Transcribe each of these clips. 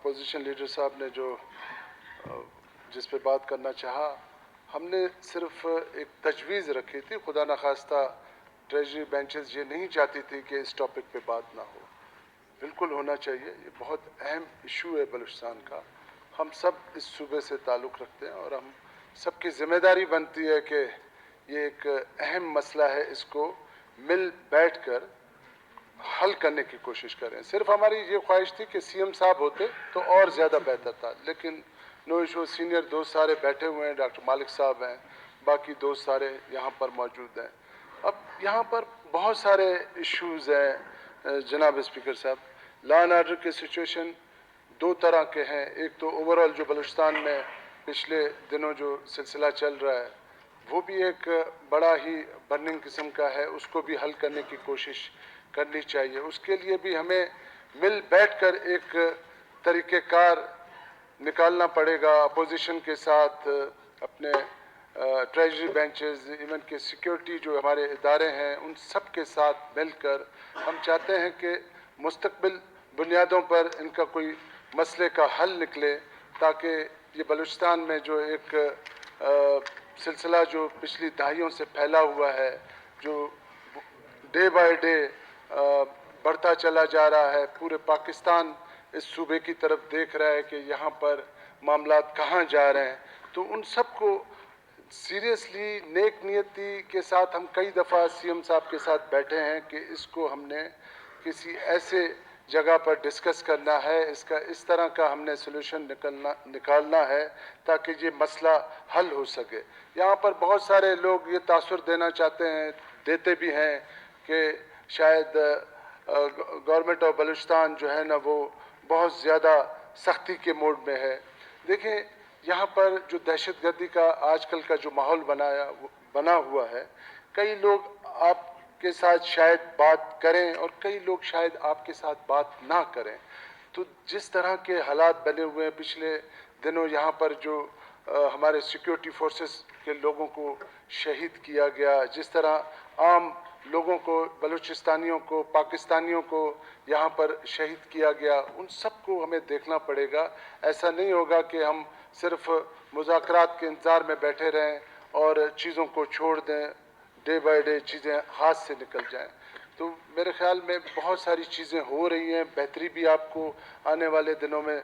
Opposition leader साहब ने जो जिस पे बात करना चाहा, हमने सिर्फ एक तजवीज़ रखी थी। खुदा न खास्ता ट्रेजरी बेंचेस ये नहीं चाहती थी कि इस टॉपिक पे बात ना हो। बिल्कुल होना चाहिए, ये बहुत अहम इशू है बलूचिस्तान का। हम सब इस सूबे से ताल्लुक़ रखते हैं और हम सबकी ज़िम्मेदारी बनती है कि ये एक अहम मसला है, इसको मिल बैठ कर हल करने की कोशिश करें। सिर्फ हमारी ये ख्वाहिश थी कि सीएम साहब होते तो और ज़्यादा बेहतर था, लेकिन नो इशू, सीनियर दोस्त सारे बैठे हुए हैं, डॉक्टर मालिक साहब हैं, बाकी दोस्त सारे यहाँ पर मौजूद हैं। अब यहाँ पर बहुत सारे इश्यूज़ हैं जनाब स्पीकर साहब। लॉ एंड आर्डर के सिचुएशन दो तरह के हैं। एक तो ओवरऑल जो बलूचिस्तान में पिछले दिनों जो सिलसिला चल रहा है वो भी एक बड़ा ही बर्निंग किस्म का है, उसको भी हल करने की कोशिश करनी चाहिए। उसके लिए भी हमें मिल बैठकर एक तरीक़ेकार निकालना पड़ेगा। अपोजिशन के साथ अपने ट्रेजरी बेंचेस, इवन के सिक्योरिटी जो हमारे इदारे हैं, उन सब के साथ मिलकर हम चाहते हैं कि मुस्तक़बिल बुनियादों पर इनका कोई मसले का हल निकले, ताकि ये बलूचिस्तान में जो एक सिलसिला जो पिछली दहाइयों से फैला हुआ है, जो डे बाय डे बढ़ता चला जा रहा है, पूरे पाकिस्तान इस सूबे की तरफ देख रहा है कि यहाँ पर मामलात कहाँ जा रहे हैं, तो उन सब को सीरियसली नेक नियति के साथ हम कई दफ़ा सीएम साहब के साथ बैठे हैं कि इसको हमने किसी ऐसे जगह पर डिस्कस करना है, इसका इस तरह का हमने सोल्यूशन निकालना है ताकि ये मसला हल हो सके। यहाँ पर बहुत सारे लोग ये तासुर देना चाहते हैं, देते भी हैं कि शायद गवर्नमेंट ऑफ बलूचिस्तान जो है ना वो बहुत ज़्यादा सख्ती के मोड में है। देखें, यहाँ पर जो दहशतगर्दी का आजकल का जो माहौल बना हुआ है, कई लोग आपके साथ शायद बात करें और कई लोग शायद आपके साथ बात ना करें। तो जिस तरह के हालात बने हुए हैं पिछले दिनों, यहाँ पर जो हमारे सिक्योरिटी फोर्सेस के लोगों को शहीद किया गया, जिस तरह आम लोगों को, बलूचिस्तानियों को, पाकिस्तानियों को यहाँ पर शहीद किया गया, उन सब को हमें देखना पड़ेगा। ऐसा नहीं होगा कि हम सिर्फ मुज़ाकरात के इंतज़ार में बैठे रहें और चीज़ों को छोड़ दें, डे बाय डे चीज़ें हाथ से निकल जाएं। तो मेरे ख़्याल में बहुत सारी चीज़ें हो रही हैं, बेहतरी भी आपको आने वाले दिनों में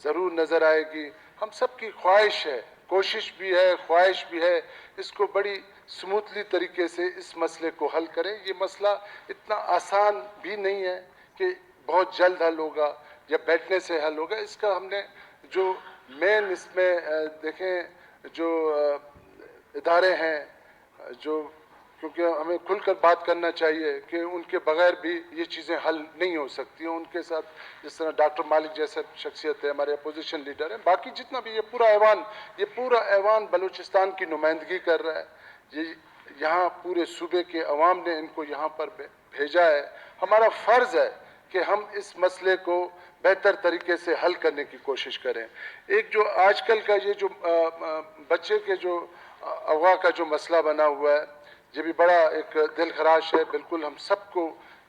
ज़रूर नज़र आएगी। हम सब की ख्वाहिश है, कोशिश भी है, ख्वाहिश भी है, इसको बड़ी स्मूथली तरीके से इस मसले को हल करें। ये मसला इतना आसान भी नहीं है कि बहुत जल्द हल होगा या बैठने से हल होगा। इसका हमने जो मेन इसमें देखें, जो इदारे हैं, जो क्योंकि हमें खुलकर बात करना चाहिए कि उनके बगैर भी ये चीज़ें हल नहीं हो सकती हैं। उनके साथ जिस तरह डॉक्टर मालिक जैसे शख्सियत है, हमारे अपोजिशन लीडर हैं, बाकी जितना भी ये पूरा ऐवान बलूचिस्तान की नुमाइंदगी कर रहा है। ये यहाँ पूरे सूबे के अवाम ने इनको यहाँ पर भेजा है। हमारा फ़र्ज़ है कि हम इस मसले को बेहतर तरीके से हल करने की कोशिश करें। एक जो आजकल का ये जो बच्चे के जो अगवा का जो मसला बना हुआ है, ये भी बड़ा एक दिल खराश है। बिल्कुल हम सबको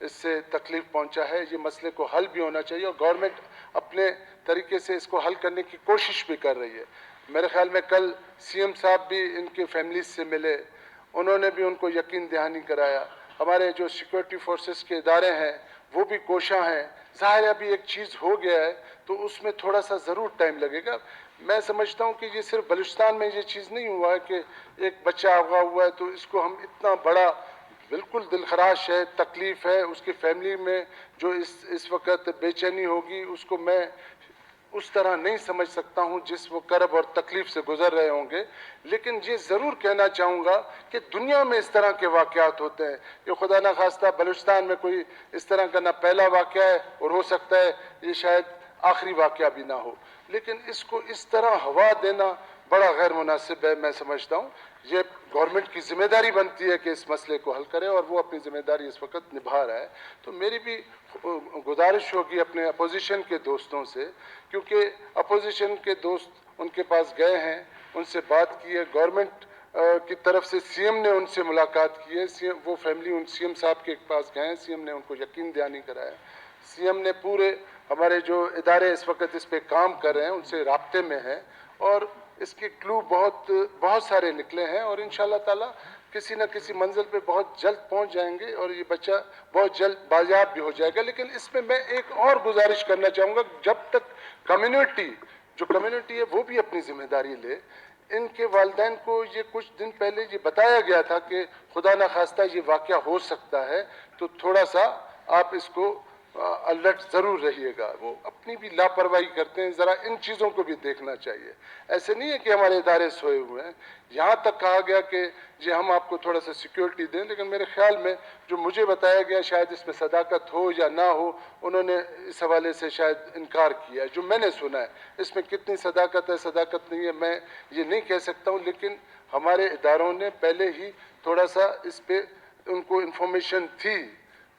इससे तकलीफ़ पहुंचा है। ये मसले को हल भी होना चाहिए और गवर्नमेंट अपने तरीके से इसको हल करने की कोशिश भी कर रही है। मेरे ख़्याल में कल सीएम साहब भी इनके फैमिलीज से मिले, उन्होंने भी उनको यकीन दहानी कराया। हमारे जो सिक्योरिटी फोर्सेस के इदारे हैं वो भी कोशां हैं। ज़ाहिर है अभी एक चीज़ हो गया है तो उसमें थोड़ा सा ज़रूर टाइम लगेगा। मैं समझता हूँ कि ये सिर्फ बलूचिस्तान में ये चीज़ नहीं हुआ है कि एक बच्चा अगवा हुआ है तो इसको हम इतना बड़ा, बिल्कुल दिलखराश है, तकलीफ़ है उसकी फैमिली में जो इस वक्त बेचैनी होगी, उसको मैं उस तरह नहीं समझ सकता हूँ जिस वो करब और तकलीफ़ से गुज़र रहे होंगे। लेकिन ये ज़रूर कहना चाहूँगा कि दुनिया में इस तरह के वाक़यात होते हैं। ये खुदा न खास्ता बलूचिस्तान में कोई इस तरह का ना पहला वाक़या है और हो सकता है ये शायद आखिरी वाक़या भी ना हो, लेकिन इसको इस तरह हवा देना बड़ा गैर मुनासिब है। मैं समझता हूँ ये गवर्नमेंट की ज़िम्मेदारी बनती है कि इस मसले को हल करे और वो अपनी ज़िम्मेदारी इस वक्त निभा रहा है। तो मेरी भी गुजारिश होगी अपने अपोजिशन के दोस्तों से, क्योंकि अपोजिशन के दोस्त उनके पास गए हैं, उनसे बात की है, गवर्नमेंट की तरफ से सीएम ने उनसे मुलाकात की है, वो फैमिली उन सीएम साहब के पास गए हैं, सीएम ने उनको यकीन दहानी कराया। सीएम ने पूरे ہمارے جو ادارے اس وقت اس پہ کام کر رہے ہیں ان سے رابطے میں ہیں اور اس کے کلو بہت سارے نکلے ہیں اور انشاءاللہ تعالی کسی نہ کسی منزل پہ بہت جلد پہنچ جائیں گے اور یہ بچہ بہت جلد بازیاب بھی ہو جائے گا. لیکن اس میں ایک اور گزارش کرنا چاہوں گا, جب تک کمیونٹی ہے وہ بھی اپنی ذمہ داری لے. ان کے والدین کو یہ کچھ دن پہلے یہ بتایا گیا تھا کہ خدا نخواستہ یہ واقعہ ہو سکتا ہے, تو تھوڑا سا آپ اس کو الرٹ ضرور رہیے گا. وہ اپنی بھی لاپرواہی کرتے ہیں, ذرا ان چیزوں کو بھی دیکھنا چاہیے. ایسے نہیں ہے کہ ہمارے ادارے سوئے ہوئے ہیں. یہاں تک کہا گیا کہ جی ہم آپ کو تھوڑا سا سیکیورٹی دیں, لیکن میرے خیال میں جو مجھے بتایا گیا شاید اس میں صداقت ہو یا نہ ہو, انہوں نے اس حوالے سے شاید انکار کیا ہے. جو میں نے سنا ہے اس میں کتنی صداقت ہے صداقت نہیں ہے میں یہ نہیں کہہ سکتا ہوں, لیکن ہمارے اداروں نے پہلے ہی تھوڑا سا اس پہ ان کو انفارمیشن تھی,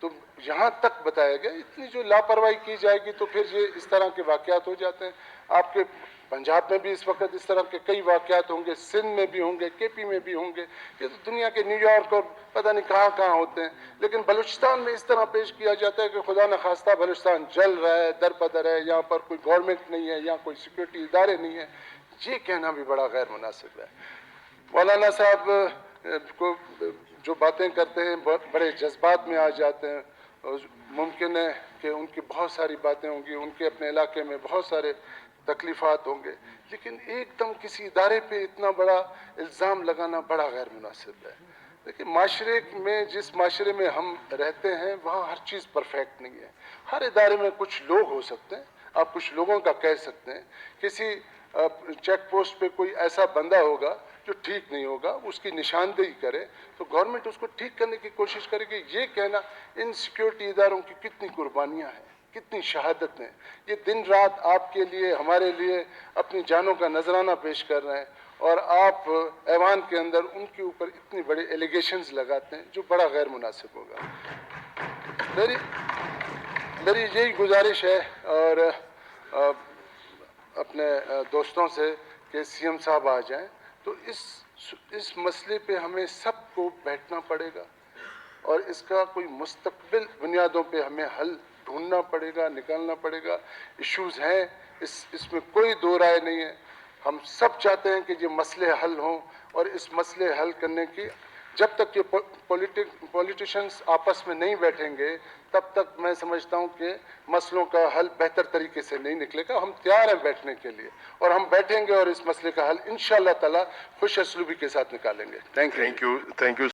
تو یہاں تک بتایا گیا. اتنی جو لاپرواہی کی جائے گی تو پھر یہ اس طرح کے واقعات ہو جاتے ہیں. آپ کے پنجاب میں بھی اس وقت اس طرح کے کئی واقعات ہوں گے, سندھ میں بھی ہوں گے, کے پی میں بھی ہوں گے, یہ تو دنیا کے نیو یارک اور پتہ نہیں کہاں ہوتے ہیں. لیکن بلوچستان میں اس طرح پیش کیا جاتا ہے کہ خدا نخواستہ بلوچستان جل رہا ہے, در بدر ہے, یہاں پر کوئی گورنمنٹ نہیں ہے, یہاں کوئی سیکورٹی ادارے نہیں ہیں. یہ کہنا بھی بڑا غیر مناسب ہے. مولانا صاحب کو جو باتیں کرتے ہیں بڑے جذبات میں آ جاتے ہیں. ممکن ہے کہ ان کی بہت ساری باتیں ہوں گی, ان کے اپنے علاقے میں بہت سارے تکلیفات ہوں گے, لیکن ایک دم کسی ادارے پہ اتنا بڑا الزام لگانا بڑا غیر مناسب ہے. دیکھیں معاشرے میں, جس معاشرے میں ہم رہتے ہیں وہاں ہر چیز پرفیکٹ نہیں ہے. ہر ادارے میں کچھ لوگ ہو سکتے ہیں, آپ کچھ لوگوں کا کہہ سکتے ہیں. کسی چیک پوسٹ پہ کوئی ایسا بندہ ہوگا جو ٹھیک نہیں ہوگا, اس کی نشاندہی کرے تو گورنمنٹ اس کو ٹھیک کرنے کی کوشش کرے گی. یہ کہنا, ان سیکیورٹی اداروں کی کتنی قربانیاں ہیں, کتنی شہادتیں, یہ دن رات آپ کے لیے ہمارے لیے اپنی جانوں کا نذرانہ پیش کر رہے ہیں, اور آپ ایوان کے اندر ان کے اوپر اتنی بڑے ایلیگیشنز لگاتے ہیں جو بڑا غیر مناسب ہوگا. میری یہی گزارش ہے اور اپنے دوستوں سے کہ سی ایم صاحب آ جائیں, تو اس مسئلے پہ ہمیں سب کو بیٹھنا پڑے گا اور اس کا کوئی مستقبل بنیادوں پہ ہمیں حل ڈھونڈنا پڑے گا, نکالنا پڑے گا. ایشوز ہیں, اس میں کوئی دو رائے نہیں ہے. ہم سب چاہتے ہیں کہ یہ مسئلے حل ہوں, اور اس مسئلے حل کرنے کی جب تک یہ پولیٹیشنز آپس میں نہیں بیٹھیں گے تب تک میں سمجھتا ہوں کہ مسئلوں کا حل بہتر طریقے سے نہیں نکلے گا. ہم تیار ہیں بیٹھنے کے لیے, اور ہم بیٹھیں گے اور اس مسئلے کا حل انشاءاللہ تعالی خوش اسلوبی کے ساتھ نکالیں گے. Thank you.